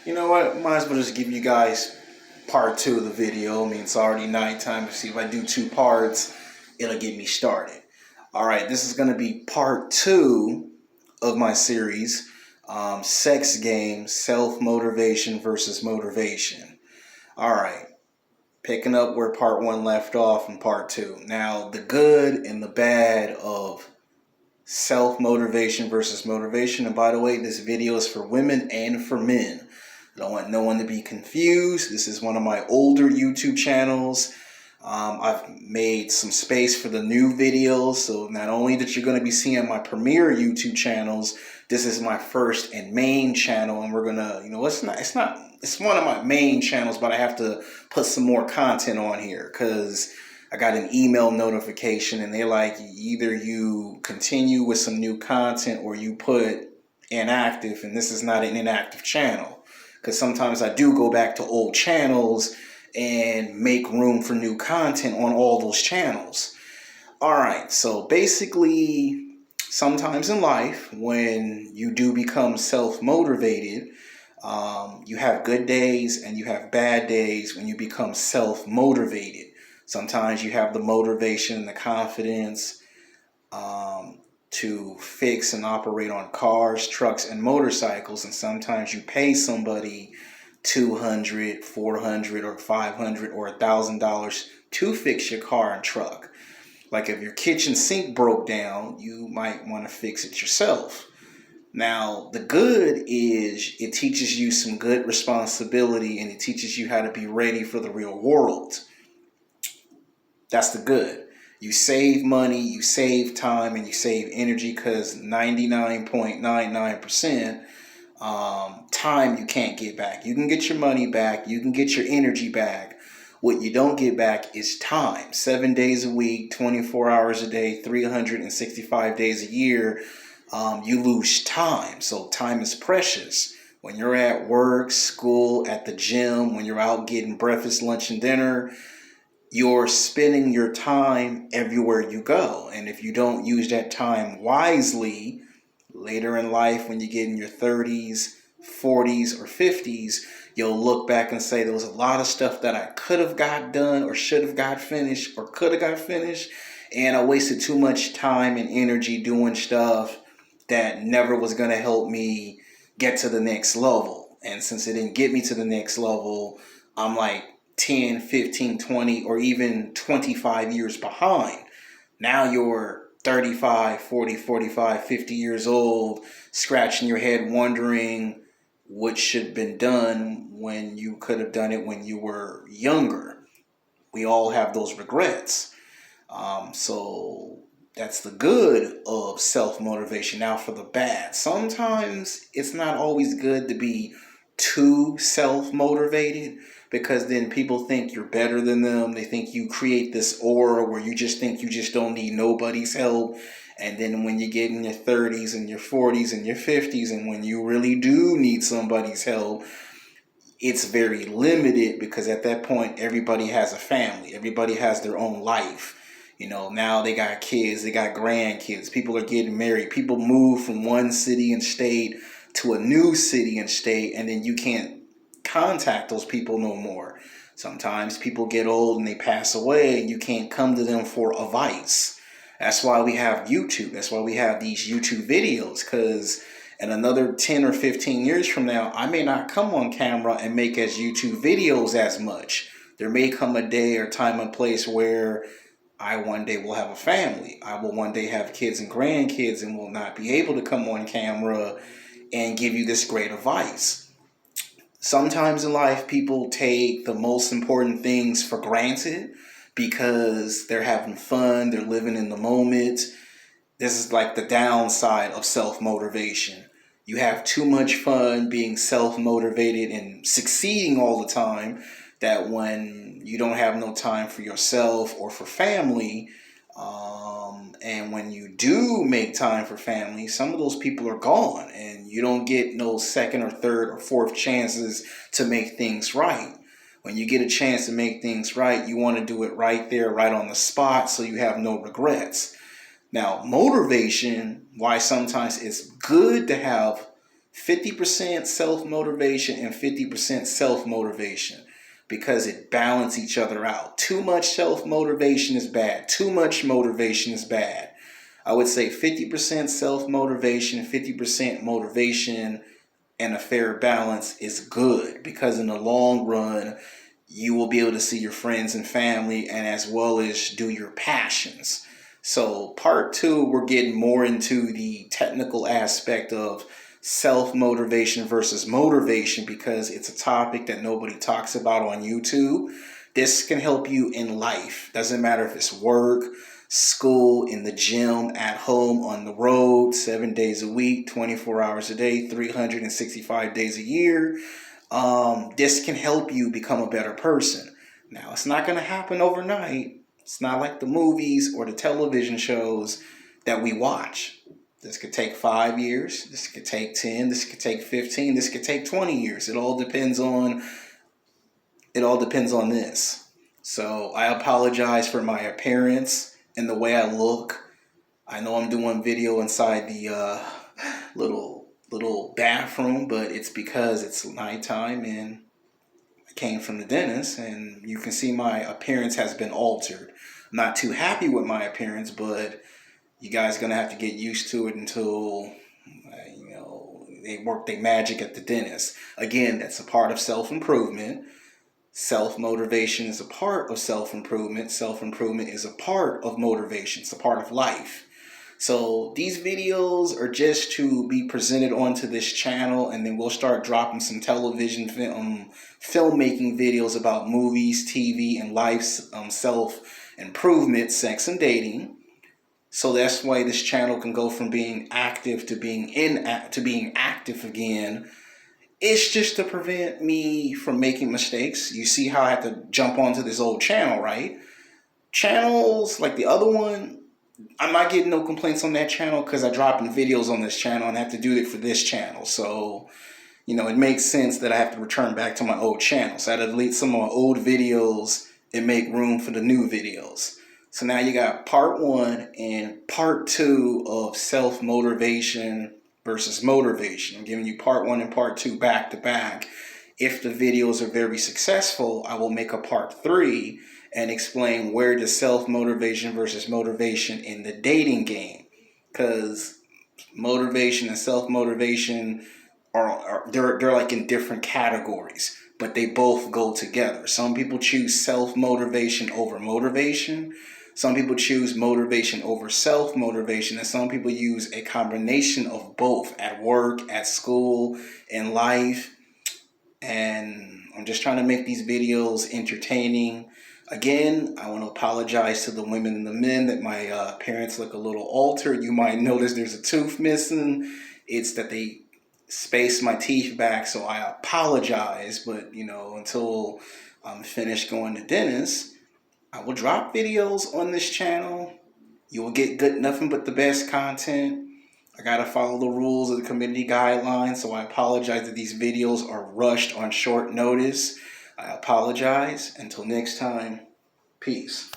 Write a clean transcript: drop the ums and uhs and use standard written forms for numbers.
You know what? Might as well just give you guys part two of the video. I mean, it's already nighttime. See if I do two parts, it'll get me started. All right, this is going to be part two of my series, Sex Games, Self-Motivation versus Motivation. All right, picking up where part one left off in part two. Now, the good and the bad of self-motivation versus motivation. And by the way, this video is for women and for men. I don't want no one to be confused. This is one of my older YouTube channels. I've made some space for the new videos. So not only that you're going to be seeing my premier YouTube channels, this is my first and main channel. And we're going to, it's one of my main channels, but I have to put some more content on here because I got an email notification and they're like, either you continue with some new content or you put inactive, and this is not an inactive channel. Because sometimes I do go back to old channels and make room for new content on all those channels. All right, so basically, sometimes in life, when you do become self-motivated, you have good days and you have bad days when you become self-motivated. Sometimes you have the motivation and the confidence to fix and operate on cars, trucks, and motorcycles. And sometimes you pay somebody $200, $400, or $500 or $1,000 to fix your car and truck. Like if your kitchen sink broke down, you might want to fix it yourself. Now, the good is it teaches you some good responsibility and it teaches you how to be ready for the real world. That's the good. You save money, you save time, and you save energy because 99.99% time you can't get back. You can get your money back, you can get your energy back. What you don't get back is time. 7 days a week, 24 hours a day, 365 days a year, you lose time. So time is precious. When you're at work, school, at the gym, when you're out getting breakfast, lunch, and dinner, you're spending your time everywhere you go. And if you don't use that time wisely, later in life, when you get in your 30s, 40s, or 50s, you'll look back and say, there was a lot of stuff that I could have got done or should have got finished or could have got finished. And I wasted too much time and energy doing stuff that never was going to help me get to the next level. And since it didn't get me to the next level, I'm like 10, 15, 20, or even 25 years behind. Now you're 35, 40, 45, 50 years old, scratching your head wondering what should have been done when you could have done it when you were younger. We all have those regrets. So that's the good of self-motivation. Now for the bad. Sometimes it's not always good to be too self-motivated, because then people think you're better than them. They think you create this aura where you just think you just don't need nobody's help. And then when you get in your 30s and your 40s and your 50s, and when you really do need somebody's help, it's very limited, because at that point, everybody has a family. Everybody has their own life. You know, now they got kids, they got grandkids. People are getting married. People move from one city and state to a new city and state, and then you can't contact those people no more. Sometimes people get old and they pass away and you can't come to them for advice. That's why we have YouTube. That's why we have these YouTube videos, because in another 10 or 15 years from now, I may not come on camera and make as YouTube videos as much. There may come a day or time and place where I one day will have a family. I will one day have kids and grandkids and will not be able to come on camera and give you this great advice. Sometimes in life, people take the most important things for granted because they're having fun, they're living in the moment. This is like the downside of self-motivation. You have too much fun being self-motivated and succeeding all the time, that when you don't have no time for yourself or for family, and when you do make time for family, some of those people are gone and you don't get no second or third or fourth chances to make things right. When you get a chance to make things right, you want to do it right there, right on the spot, so you have no regrets. Now, motivation, why sometimes it's good to have 50% self-motivation and 50% self-motivation, because it balances each other out. Too much self-motivation is bad. Too much motivation is bad. I would say 50% self-motivation, 50% motivation, and a fair balance is good, because in the long run, you will be able to see your friends and family, and as well as do your passions. So part two, we're getting more into the technical aspect of self-motivation versus motivation, because it's a topic that nobody talks about on YouTube. This can help you in life. Doesn't matter if it's work, school, in the gym, at home, on the road, 7 days a week, 24 hours a day, 365 days a year. This can help you become a better person. Now, it's not going to happen overnight. It's not like the movies or the television shows that we watch. This could take 5 years. This could take 10. This could take 15. This could take 20 years. It all depends on this. So I apologize for my appearance and the way I look. I know I'm doing video inside the little bathroom, but it's because it's nighttime and I came from the dentist, and you can see my appearance has been altered. I'm not too happy with my appearance, but you guys are gonna have to get used to it until they work their magic at the dentist. Again, that's a part of self-improvement. Self-motivation is a part of self-improvement. Self-improvement is a part of motivation. It's a part of life. So these videos are just to be presented onto this channel, and then we'll start dropping some television filmmaking videos about movies, TV, and life, self-improvement, sex, and dating. So that's why this channel can go from being active to being active again. It's just to prevent me from making mistakes. You see how I have to jump onto this old channel, right? Channels like the other one, I'm not getting no complaints on that channel because I'm dropping videos on this channel and I have to do it for this channel. So, it makes sense that I have to return back to my old channel. So I had to delete some of my old videos and make room for the new videos. So now you got part one and part two of self-motivation versus motivation. I'm giving you part one and part two back to back. If the videos are very successful, I will make a part three and explain where the self-motivation versus motivation in the dating game. Because motivation and self-motivation they're like in different categories, but they both go together. Some people choose self-motivation over motivation. Some people choose motivation over self-motivation, and some people use a combination of both at work, at school, in life. And I'm just trying to make these videos entertaining. Again, I want to apologize to the women and the men that my parents look a little altered. You might notice there's a tooth missing. It's that they spaced my teeth back, so I apologize. But, until I'm finished going to dentist, I will drop videos on this channel. You will get nothing but the best content. I gotta follow the rules of the community guidelines, so I apologize that these videos are rushed on short notice. I apologize. Until next time, peace.